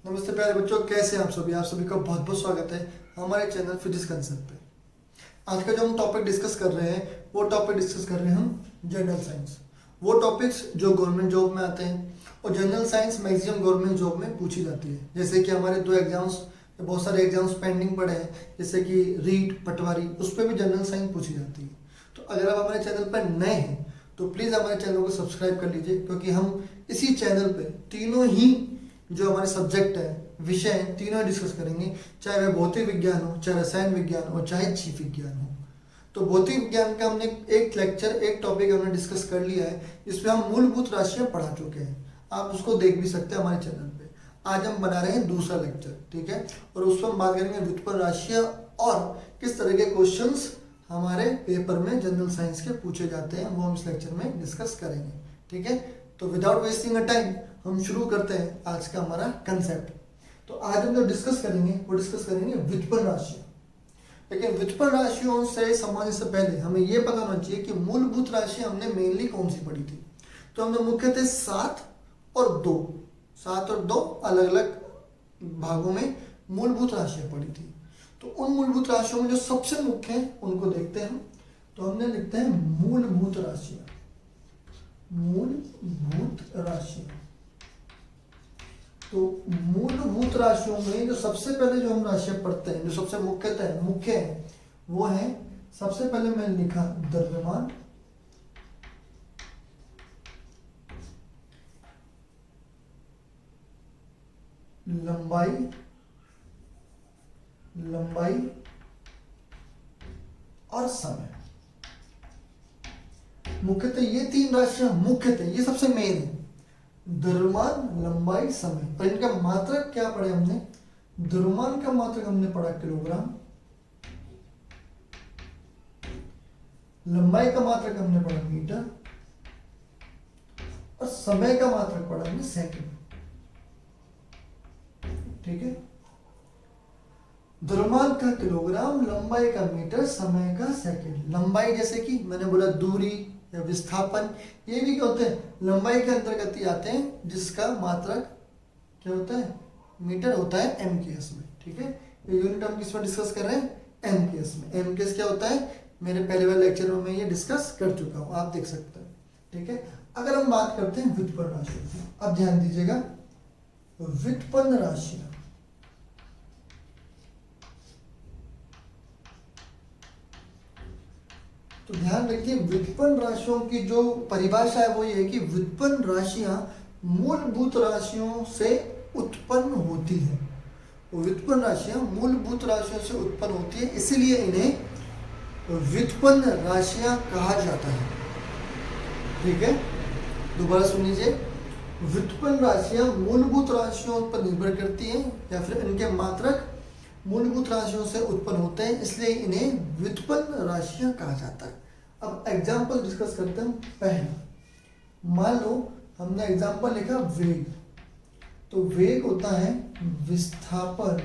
नमस्ते प्यारे बच्चों, कैसे हैं आप सभी का बहुत बहुत स्वागत है हमारे चैनल फिजिक्स कंसेप्ट पे। आज का जो हम टॉपिक डिस्कस कर रहे हैं वो टॉपिक डिस्कस कर रहे हैं हम जनरल साइंस। वो टॉपिक्स जो गवर्नमेंट जॉब में आते हैं और general science maximum government job में पूछी जाती है। जैसे कि हमारे दो एग्जाम्स, बहुत सारे एग्जाम्स पेंडिंग पड़े हैं, जैसे कि रीट पटवारी, उस पर भी जनरल साइंस पूछी जाती है। तो अगर आप हमारे चैनल पर नए हैं तो प्लीज़ हमारे चैनल को सब्सक्राइब कर लीजिए, क्योंकि हम इसी चैनल पे तीनों ही जो हमारे सब्जेक्ट है, विषय हैं, तीनों डिस्कस करेंगे। चाहे वह भौतिक विज्ञान हो, चाहे रसायन विज्ञान हो, चाहे जीव विज्ञान हो। तो भौतिक विज्ञान का हमने एक लेक्चर, एक टॉपिक हमने डिस्कस कर लिया है, जिसमें हम मूलभूत राशियां पढ़ा चुके हैं। आप उसको देख भी सकते हैं हमारे चैनल पे। आज हम बना रहे हैं दूसरा लेक्चर, ठीक है। और उस पर हम बात करेंगे व्युत्पन्न राशियां और किस तरह के क्वेश्चंस हमारे पेपर में जनरल साइंस के पूछे जाते हैं, वो हम इस लेक्चर में डिस्कस करेंगे, ठीक है। तो विदाउट वेस्टिंग अ टाइम हम शुरू करते हैं आज का हमारा कंसेप्ट। तो आज हम जो डिस्कस करेंगे वो डिस्कस करेंगे व्युत्पन्न राशियां। लेकिन व्युत्पन्न राशियों से समझने से पहले हमें ये पता होना चाहिए कि मूलभूत राशियां हमने मेनली कौन सी पढ़ी थी। तो हमने मुख्यतः 7 और 2 अलग अलग भागों में मूलभूत राशियां पढ़ी थी। तो उन मूलभूत राशियों में जो सबसे मुख्य है उनको देखते हैं हम। तो हमने लिखते हैं मूलभूत राशियां। मूलभूत राशियां, तो मूलभूत राशियों में जो सबसे पहले जो हम राशियां पढ़ते हैं, जो सबसे मुख्य है, वो है, सबसे पहले मैंने लिखा द्रव्यमान, लंबाई और समय। मुख्यतः ये तीन राशियां ये सबसे मेन है, द्रव्यमान, लंबाई, समय। और इनका मात्रक क्या पढ़े हमने? द्रव्यमान का मात्रक हमने पढ़ा किलोग्राम, लंबाई का मात्रक हमने पढ़ा मीटर, और समय का मात्रक पढ़ा हमने सेकंड, ठीक है। द्रव्यमान का किलोग्राम, लंबाई का मीटर, समय का सेकंड। लंबाई जैसे कि मैंने बोला दूरी या विस्थापन, ये भी क्या होते हैं? लंबाई के अंतर्गत ही आते हैं, जिसका मात्रक क्या होता है? मीटर होता है MKS में, ठीक है। ये यूनिट हम किस में डिस्कस कर रहे हैं? MKS में। MKS क्या होता है? मेरे पहले वाले लेक्चर में मैं ये डिस्कस कर चुका हूँ, आप देख सकते हैं, ठीक है। अगर हम बात करते हैं व्युत्पन्न राशियों की, अब ध्यान दीजिएगा, व्युत्पन्न राशियां, तो ध्यान रखिए, व्युत्पन्न राशियों की जो परिभाषा है वो ये है कि व्युत्पन्न राशियां मूलभूत राशियों से उत्पन्न होती है। व्युत्पन्न राशियां मूलभूत राशियों से उत्पन्न होती है, इसीलिए इन्हें व्युत्पन्न राशियां कहा जाता है, ठीक है। दोबारा सुन लीजिए, व्युत्पन्न राशियां मूलभूत राशियों पर निर्भर करती हैं या फिर इनके मात्रक मूलभूत राशियों से उत्पन्न होते हैं, इसलिए इन्हें व्युत्पन्न राशियां कहा जाता है। अब एग्जाम्पल डिस्कस करते हैं। पहला, मान लो हमने एग्जाम्पल लिखा वेग। तो वेग होता है विस्थापन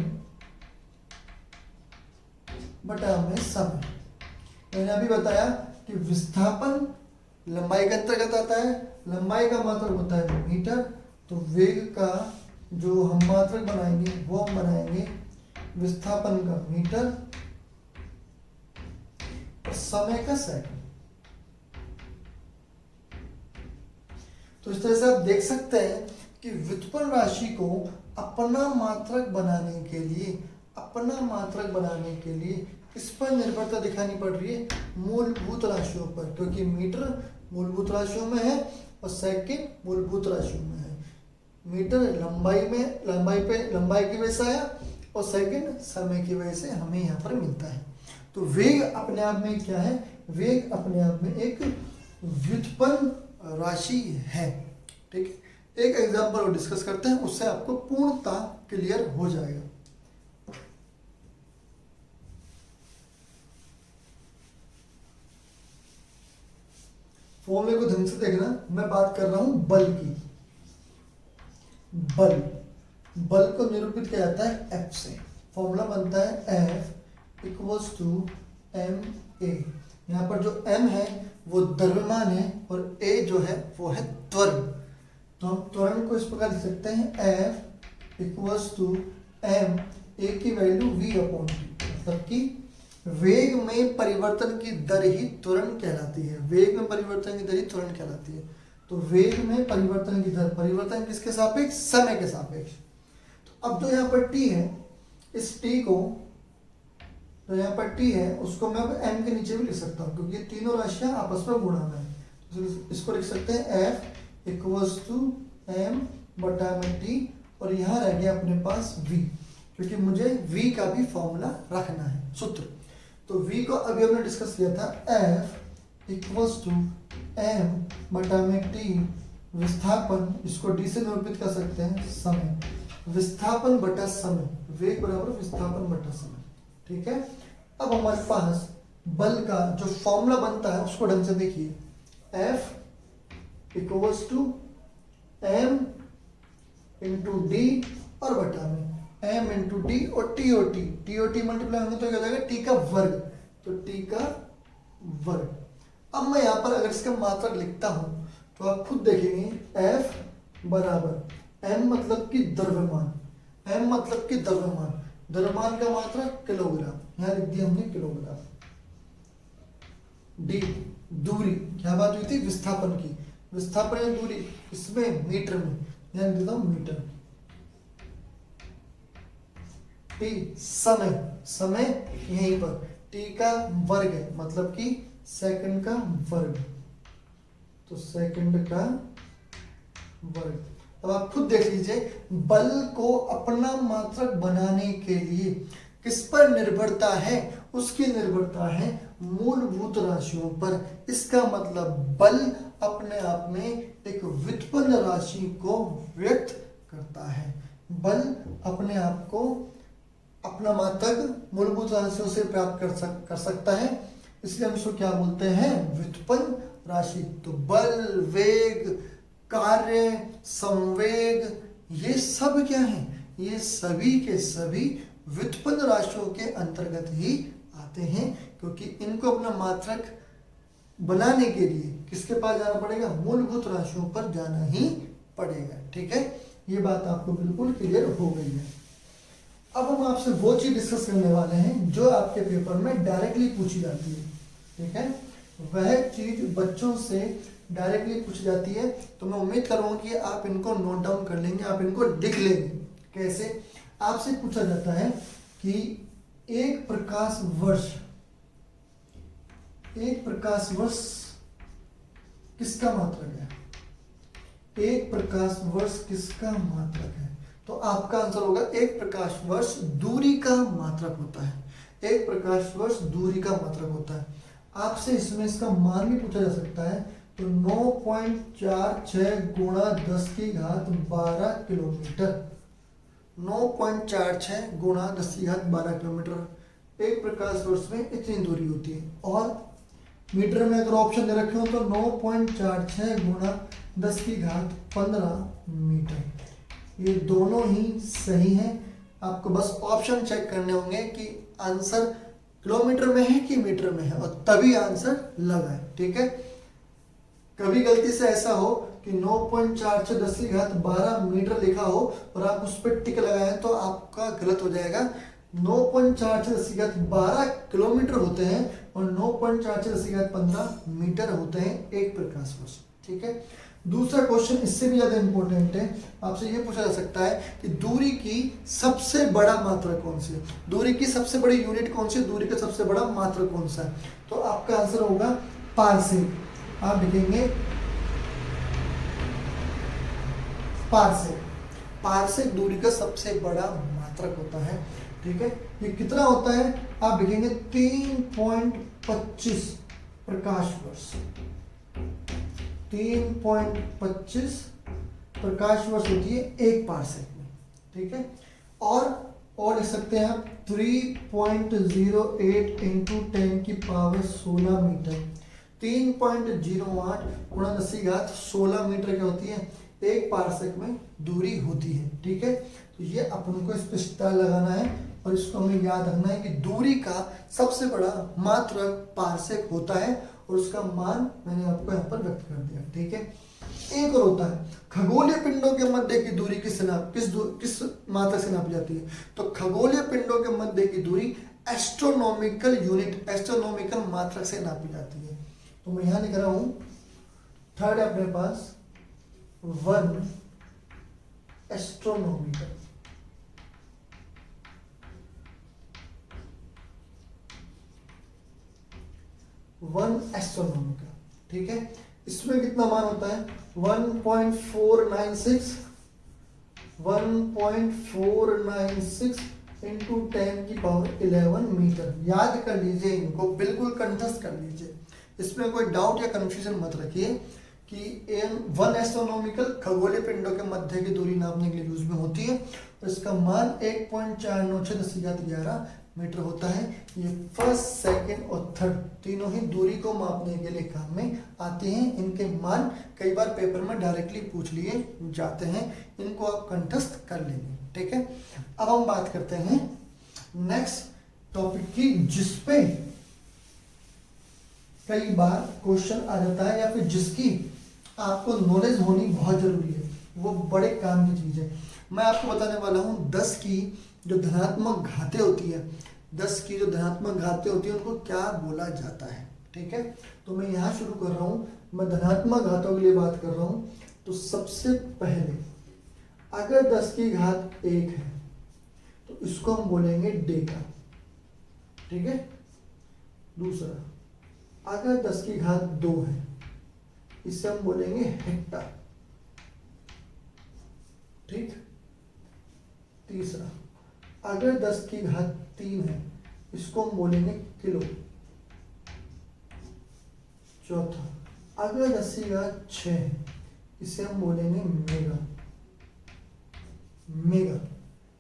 बटा में समय। मैंने अभी बताया कि विस्थापन लंबाई के अंतर्गत आता है, लंबाई का मात्रक होता है मीटर। तो वेग का जो हम मात्रक बनाएंगे वो हम बनाएंगे विस्थापन का मीटर और समय का सेकंड। तो इस तरह से आप देख सकते हैं कि व्युत्पन्न राशि को अपना मात्रक बनाने के लिए इस पर निर्भरता दिखानी पड़ रही है मूलभूत राशियों पर, क्योंकि मीटर मूलभूत राशियों में है और सेकंड मूलभूत राशियों में है। मीटर लंबाई की वजह से आया और सेकंड समय की वजह से हमें यहाँ पर मिलता है। तो वेग अपने आप में क्या है? वेग अपने आप में एक व्युत्पन्न राशि है, ठीक है। एक एग्जांपल और डिस्कस करते हैं, उससे आपको पूर्णतः क्लियर हो जाएगा। फॉर्मूले को ढंग से देखना, मैं बात कर रहा हूं बल की। बल को निरूपित किया जाता है F से। फॉर्मूला बनता है F इक्वल्स टू ma। यहाँ पर जो m है वो द्रव्यमान है और a जो है वो है त्वरण। तो हम त्वरण को इस प्रकार लिख सकते हैं F इक्वल्स टू एम, ए की वैल्यू v अपॉन टी, मतलब कि वेग में परिवर्तन की दर ही त्वरण कहलाती है। वेग में परिवर्तन की दर ही त्वरण कहलाती है। तो वेग में परिवर्तन की दर, परिवर्तन किसके सापेक्ष? समय के सापेक्ष। तो अब जो यहाँ पर t है, इस t को, तो यहाँ पर t है उसको मैं अब m के नीचे भी लिख सकता हूँ, क्योंकि तीनों राशियां आपस में गुणा में है। तो इसको लिख सकते हैं f इक्वल्स टू m बटा में t, और यहाँ रह गया अपने पास v, क्योंकि मुझे v का भी फॉर्मूला रखना है, सूत्र। तो v को अभी हमने डिस्कस किया था, f इक्वल्स टू m बटा में t विस्थापन, इसको d से निरूपित कर सकते हैं समय, विस्थापन बटा समय, वेग बराबर विस्थापन बटा समय। ठीक है। अब हमारे पास बल का जो फॉर्मूला बनता है उसको ढंग से देखिए, F equals to m into D और बटा में m इंटू डी और टी और टी मल्टीप्लाई होंगे तो क्या हो जाएगा? t का वर्ग, तो t का वर्ग। अब मैं यहाँ पर अगर इसका मात्रक लिखता हूँ तो आप खुद देखेंगे, F बराबर m मतलब कि द्रव्यमान, m मतलब कि द्रव्यमान, द्रव्यमान का मात्रक किलोग्राम, यहाँ लिख दिया हमने किलोग्राम। डी दूरी, क्या बात हुई थी? विस्थापन की, विस्थापन या दूरी इसमें मीटर में, यहाँ लिख देता हूँ मीटर। टी समय, समय यहीं पर, टी का वर्ग है मतलब कि सेकंड का वर्ग, तो सेकंड का वर्ग। अब आप खुद देख लीजिए, बल को अपना मात्रक बनाने के लिए किस पर निर्भरता है? उसकी निर्भरता है मूलभूत राशियों पर। इसका मतलब बल अपने आप में एक व्युत्पन्न राशि को व्यक्त करता है। बल अपने आप को अपना मात्रक मूलभूत राशियों से प्राप्त कर सकता है, इसलिए हम इसको क्या बोलते हैं? व्युत्पन्न राशि। तो बल, वेग, कार्य, संवेग, ये सब क्या है? ये सभी के सभी व्युत्पन्न राशियों के अंतर्गत ही आते हैं, क्योंकि इनको अपना मात्रक बनाने के लिए किसके पास जाना पड़ेगा? मूलभूत राशियों पर जाना ही पड़ेगा। ठीक है, ये बात आपको बिल्कुल क्लियर हो गई है। अब हम आपसे वो चीज डिस्कस करने वाले हैं जो आपके पेपर में डायरेक्टली पूछी जाती है। ठीक है, वह चीज बच्चों से डायरेक्टली पूछी जाती है, तो मैं उम्मीद करूंगा कि आप इनको नोट डाउन कर लेंगे, आप इनको लिख लेंगे। कैसे? आपसे पूछा जाता है कि एक प्रकाश वर्ष किसका मात्रक है? एक प्रकाश वर्ष किसका मात्रक है? तो आपका आंसर होगा एक प्रकाश वर्ष दूरी का मात्रक होता है। एक प्रकाश वर्ष दूरी का मात्रक होता है। आपसे इसमें इसका मान भी पूछा जा सकता है, तो 9.46 गुणा 10 की घात 12 किलोमीटर, 9.46 गुणा 10 की घात 12 किलोमीटर एक प्रकाश वर्ष में इतनी दूरी होती है। और मीटर में अगर ऑप्शन दे रखे हो तो 9.46 गुणा 10 की घात 15 मीटर। ये दोनों ही सही हैं। आपको बस ऑप्शन चेक करने होंगे कि आंसर किलोमीटर में है कि मीटर में है, और तभी आंसर लगा है। ठीक है, कभी गलती से ऐसा हो कि 9.46 10 की घात 12 मीटर लिखा हो और आप उस पर टिक लगाएं तो आपका गलत हो जाएगा। 9.46 10 की घात 12 किलोमीटर होते हैं और 9.46 10 की घात 15 मीटर होते हैं एक प्रकाश वर्ष। ठीक है, दूसरा क्वेश्चन इससे भी ज्यादा इंपॉर्टेंट है। आपसे यह पूछा जा सकता है कि दूरी की सबसे बड़ा मात्रक कौन सी है? दूरी की सबसे बड़ी यूनिट कौन सी है? दूरी का सबसे बड़ा मात्रक कौन सा है? तो आपका आंसर होगा पारसेक। आप लिखेंगे पारसेक। पारसेक दूरी का सबसे बड़ा मात्रक होता है। ठीक है, ये कितना होता है? आप लिखेंगे 3.25 प्रकाश वर्ष। 3.25 प्रकाश वर्ष होती है एक पारसेक में। ठीक है, और लिख सकते हैं आप 3.08 इंटू 10 की पावर 16 मीटर। 3.08 गुणा 10 की घात 16 मीटर क्या होती है? एक पारसेक में दूरी होती है। ठीक है, तो ये अपन को स्पष्टता लगाना है और इसको हमें याद रखना है कि दूरी का सबसे बड़ा मात्रक पारसेक होता है और उसका मान मैंने आपको यहाँ पर व्यक्त कर दिया। ठीक है, एक और होता है खगोलीय पिंडों के मध्य की दूरी किस मात्रक से नापी जाती है? तो खगोलीय पिंडों के मध्य की दूरी एस्ट्रोनॉमिकल यूनिट, एस्ट्रोनॉमिकल मात्रक से नापी जाती है। तो मैं यहां लिख रहा हूं, थर्ड है अपने पास 1 एस्ट्रोनॉमिकल। ठीक है, इसमें कितना मान होता है? 1.496 इंटू 10⁻11 मीटर। याद कर लीजिए, इनको बिल्कुल कंठस्थ कर लीजिए, इसमें कोई डाउट या कंफ्यूजन मत रखिए कि 1 एस्ट्रोनॉमिकल खगोलीय पिंडों के मध्य की दूरी नापने के लिए यूज में होती है और इसका मान 1.496 मीटर होता है। ये फर्स्ट, सेकंड और थर्ड तीनों ही दूरी को मापने के लिए काम में आते हैं। इनके मान कई बार पेपर में डायरेक्टली पूछ लिए जाते हैं, इनको आप कंठस्थ कर लेंगे। ठीक है, अब हम बात करते हैं नेक्स्ट टॉपिक की, जिसपे कई बार क्वेश्चन आ जाता है या फिर जिसकी आपको नॉलेज होनी बहुत जरूरी है, वो बड़े काम की चीज है। मैं आपको बताने वाला हूं 10 की जो धनात्मक घातें होती है, 10 की जो धनात्मक घातें होती है उनको क्या बोला जाता है। ठीक है, तो मैं यहां शुरू कर रहा हूं, मैं धनात्मक घातों के लिए बात कर रहा हूं। तो सबसे पहले अगर 10 की घात 1 है तो इसको हम बोलेंगे डेका। ठीक है, दूसरा अगर 10 की घात 2 है इसे हम बोलेंगे हेक्टा। ठीक, तीसरा अगर 10 की घात 3 है इसको हम बोलेंगे किलो। चौथा अगर 10 की घात 6 है इसे हम बोलेंगे मेगा।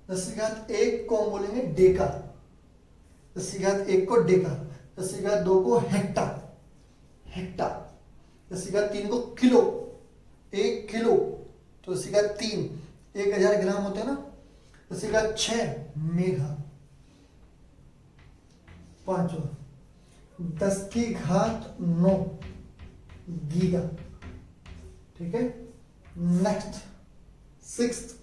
10 की घात 1 को हम बोलेंगे डेका, 10 की घात 1 को डेका, 10 की घात 2 को हेक्टा, 10 की घात 3 को किलो, 1 किलो तो 10 की घात 3 1000 ग्राम होते हैं ना। 10 की घात 6 मेगा। पांचवा 10 की घात 9 गीगा। ठीक है, नेक्स्ट सिक्स्थ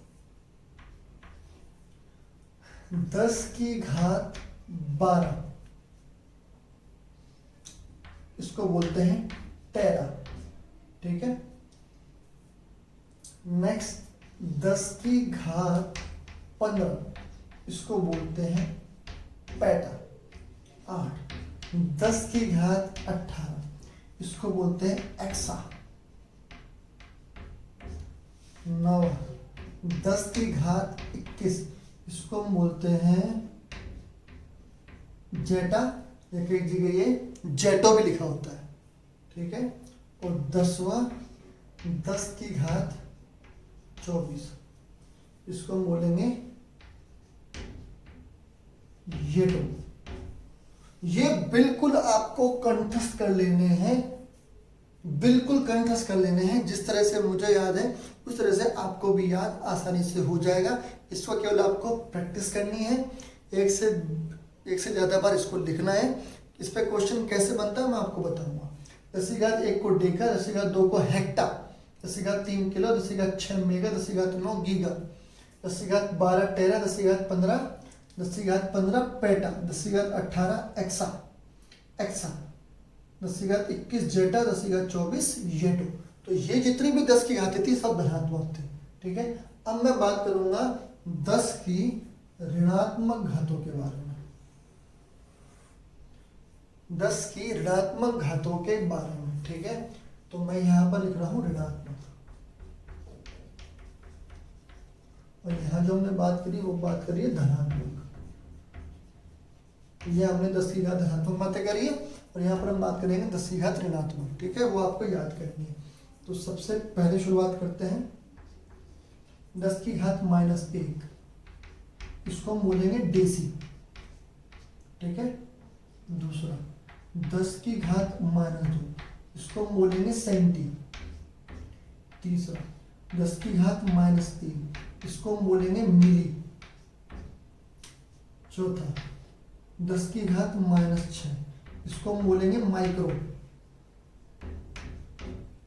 10 की घात 12 इसको बोलते हैं टेरा। ठीक है, नेक्स्ट 10 की घात 15 इसको बोलते हैं पेटा। 8 10 की घात 18 इसको बोलते हैं एक्सा। 9 10 की घात 21 इसको हम बोलते हैं जेटा, या कई जगह ये जेटो भी लिखा होता है। ठीक है, और 10वां 10 की घात 24 इसको हम बोलेंगे येटो। ये बिल्कुल आपको कंठस्थ कर लेने हैं, बिल्कुल कंठस्थ कर लेने हैं। जिस तरह से मुझे याद है उस तरह से आपको भी याद आसानी से हो जाएगा। इसको केवल आपको प्रैक्टिस करनी है, एक से ज़्यादा बार इसको लिखना है। इस पर क्वेश्चन कैसे बनता है मैं आपको बताऊंगा। 10 की घात 1 को डेका, 10 की घात 2 को हेक्टा, 10 की घात 3 किलो, 10 की घात 6 मेगा, 10 की घात 9 गीगा, 10 की घात 12 टेरा, 10 की घात 15 10 की घात 15 पेटा, 10 की घात 18 एक्सा, 10 की घात 21 जेटा, 10 की घात 24 येटो। तो ये जितनी भी 10 की घातें थी सब धनात्मक थे। ठीक है, अब मैं बात करूंगा 10 की ऋणात्मक घातों के बारे में। 10 की ऋणात्मक घातों के बारे में। ठीक है, तो मैं यहां पर लिख रहा हूं ऋणात्मक, और यहां जो हमने बात करी वो बात करी है धनात्मक। ये हमने 10 की घात धनात्मक बातें करी है और यहाँ पर हम बात करेंगे 10 की घात ऋणात्मक। ठीक है, वो आपको याद करनी है। तो सबसे पहले शुरुआत करते हैं 10 की घात -1 इसको हम बोलेंगे डेसी। ठीक है, दूसरा 10 की घात -2 इसको हम बोलेंगे सेंटी। तीसरा 10 की घात -3 इसको हम बोलेंगे मिली। चौथा 10 की घात -6 इसको हम बोलेंगे माइक्रो।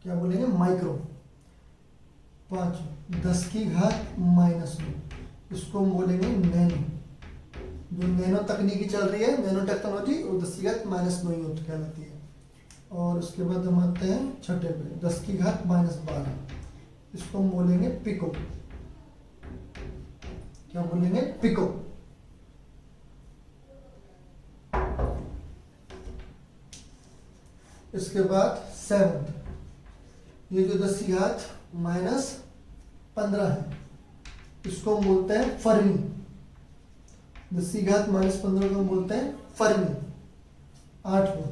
क्या बोलेंगे? माइक्रो। 5 10 की घात -9, इसको हम बोलेंगे नैनो। जो नैनो तकनीकी चल रही है, नैनो टेक्नोलॉजी, वो 10 की घात -9 ही होती कहलाती है। और उसके बाद हम आते हैं छठे पे, 10 की घात -12, इसको हम बोलेंगे पिको। क्या बोलेंगे? पिको। इसके बाद 7, ये जो 10 की घात -15 है, इसको हम बोलते हैं फर्मी। 10 की घात -15 को हम बोलते हैं फर्मी। 8वां,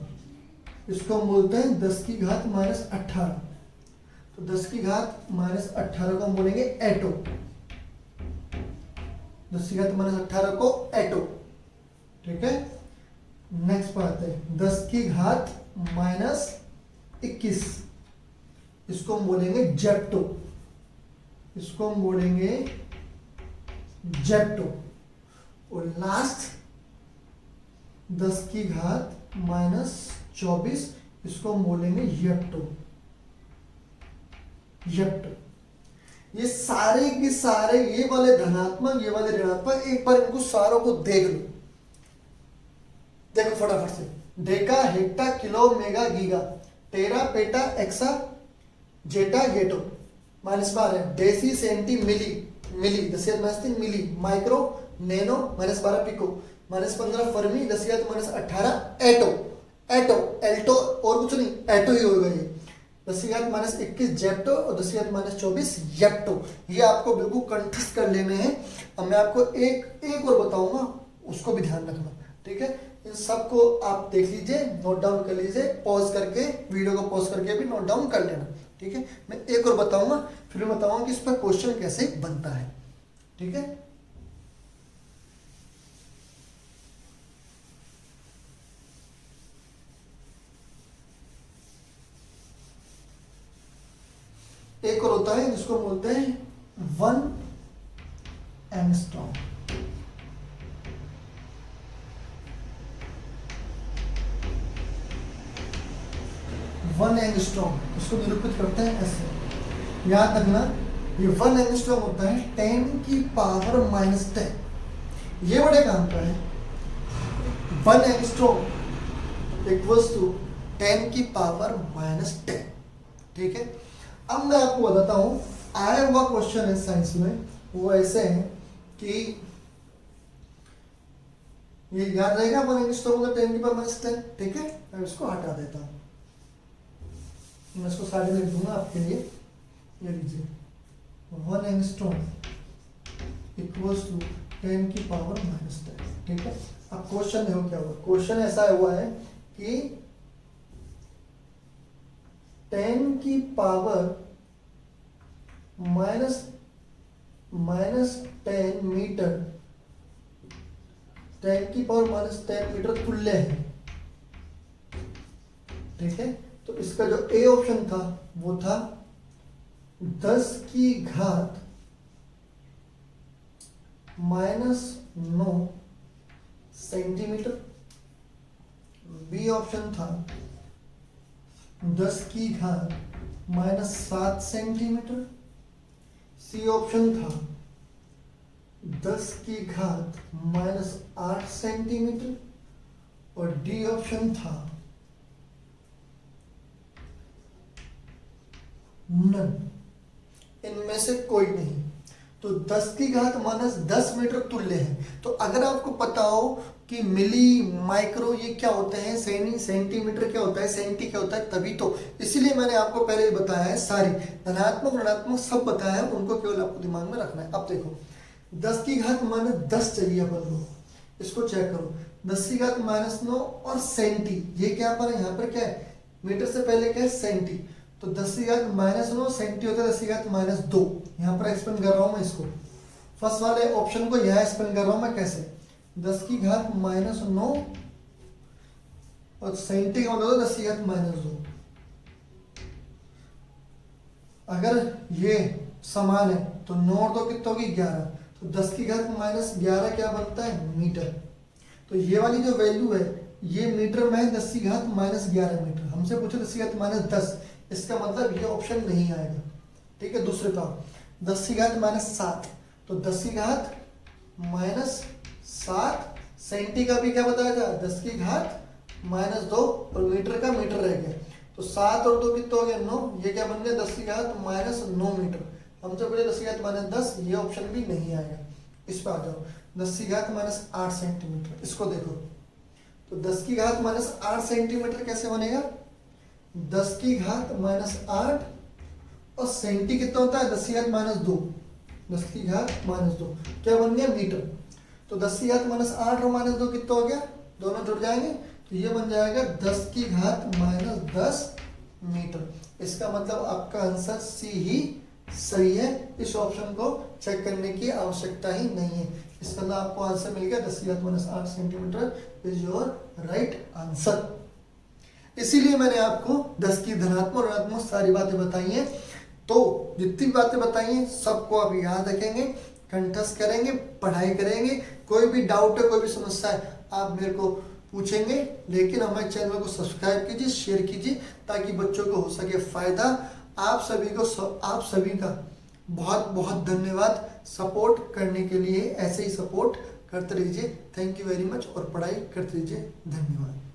इसको हम बोलते हैं 10 की घात -18। तो 10 की घात -18 को हम बोलेंगे एटो। 10 की घात -18 को एटो। ठीक है। नेक्स्ट बात है 10 की घात -21, इसको हम बोलेंगे जेप्टो। इसको हम बोलेंगे जेप्टो। और लास्ट 10 की घात -24, इसको हम बोलेंगे येप्टो। येप्टो। ये सारे के सारे, ये वाले धनात्मक, ये वाले ऋणात्मक, एक बार इनको सारों को देख लो। देखो फटाफट से, deca, hecta, kilo, mega, giga, tera, peta, exa, zetta, गेटो, -12, डेसी, सेंटी, मिली, मिली 10 की घात -3, milli, micro, nano, -12 pico, -15 fermi, 10 की घात -18 एटो। एटो, एल्टो और कुछ नहीं, एटो ही होगा ये। 10 की घात -21 जेप्टो और 10 की घात -24 येप्टो। ये आपको बिल्कुल कंठस्थ कर लेने हैं। अब मैं आपको एक और बताऊंगा, उसको भी ध्यान रखना। ठीक है। इन सबको आप देख लीजिए, नोट डाउन कर लीजिए, पॉज करके, वीडियो को पॉज करके भी नोट डाउन कर लेना। ठीक है। मैं एक और बताऊंगा, फिर मैं बताऊंगा कि इस पर क्वेश्चन कैसे बनता है। ठीक है। एक और होता है जिसको बोलते हैं 1 एंगस्ट्रॉम। 1 एंगस्ट्रॉम, इसको निरूपित करते हैं ऐसे। याद रखना, ये 1 एंगस्ट्रॉम होता है 10 की पावर -10। ये बड़े काम का है। 1 एंगस्ट्रॉम इक्वल्स टू 10 की पावर -10। ठीक है। अब मैं आपको बताता हूं, आया हुआ क्वेश्चन है साइंस में, वो ऐसे है कि ये याद रहेगा 1 एंगस्ट्रॉम होगा 10 की पावर -10। ठीक है। मैं इसको हटा देता हूं, मैं इसको साइड में लिख दूंगा आपके लिए। ये लीजिए 1 एंगस्ट्रॉम इक्वल्स टू 10 की पावर -10। ठीक है। अब क्वेश्चन देखो क्या हुआ। क्वेश्चन ऐसा हुआ है कि 10 की पावर -10 मीटर, 10 की पावर -10 मीटर तुल्य है। ठीक है। तो इसका जो ए ऑप्शन था वो था 10 की घात -9 सेंटीमीटर। बी ऑप्शन था 10 की घात -7 सेंटीमीटर। सी ऑप्शन था 10 की घात -8 सेंटीमीटर। और डी ऑप्शन था नन। इनमें से कोई नहीं। तो 10 की घात -10 मीटर तुल्य है। तो अगर आपको पता हो कि मिली, माइक्रो ये क्या होते हैं, सेंटीमीटर क्या होता है, सेंटी क्या होता है, तभी तो, इसीलिए मैंने आपको पहले ही बताया है, सारी धनात्मक ऋणात्मक सब बताया है, उनको केवल आपको दिमाग में रखना है। अब देखो 10 की घात -10 चाहिए अपन को, इसको चेक करो। 10 की घात -9 और सेंटी, ये क्या पर है, यहाँ पर क्या है, मीटर से पहले क्या है, सेंटी। तो 10 की घात -9 सेंटी होता है 10 की घात -2। यहाँ पर एक्सपेंड कर रहा हूं मैं इसको, फर्स्ट वाले ऑप्शन को यहाँ एक्सपेंड कर रहा हूं मैं। कैसे? 10 की घात -9 और सेंटी का मतलब 10 की घात -2। अगर ये समान है तो 9 और 2 कितना होगी 11। तो 10 की घात -11 क्या बनता है, मीटर। तो ये वाली जो वैल्यू है ये मीटर में है, 10 की घात -11 मीटर। हमसे पूछे 10 की घात -10, इसका मतलब ये ऑप्शन नहीं आएगा। ठीक है। दूसरे पावर 10 की घात -7, तो 10 की घात -7 सेंटी का भी क्या बताया था 10 की घात -2 और मीटर का मीटर रह गया, तो 7 और 2 कितना हो गया 9, ये क्या बन गया 10 की घात -9 मीटर। हमसे बोले 10 की घात -10, ये ऑप्शन भी नहीं आएगा। इस पर आ जाओ 10 की घात -8 सेंटीमीटर, इसको देखो तो 10 की घात -8 सेंटीमीटर कैसे बनेगा, 10 की घात -8 और सेंटी कितना होता है 10 की घात -2, 10 की घात -2 क्या बन गया मीटर। तो 10 की घात -8 और -2 कितना हो गया, दोनों जुड़ जाएंगे, तो ये बन जाएगा 10 की घात -10 मीटर। इसका मतलब आपका आंसर सी ही सही है, इस ऑप्शन को चेक करने की आवश्यकता ही नहीं है। इसका मतलब आपको आंसर मिल गया 10 की घात -8 centimetre is your right answer. इसीलिए मैंने आपको 10 की धनात्मक और ऋणात्मक सारी बातें बताई हैं। तो जितनी बातें बताई हैं सबको आप याद रखेंगे, कंठस्थ करेंगे, पढ़ाई करेंगे। कोई भी डाउट है, कोई भी समस्या है, आप मेरे को पूछेंगे, लेकिन हमारे चैनल को सब्सक्राइब कीजिए, शेयर कीजिए, ताकि बच्चों को हो सके फायदा। आप सभी का बहुत बहुत धन्यवाद सपोर्ट करने के लिए। ऐसे ही सपोर्ट करते रहिए। थैंक यू वेरी मच और पढ़ाई करते रहिए। धन्यवाद।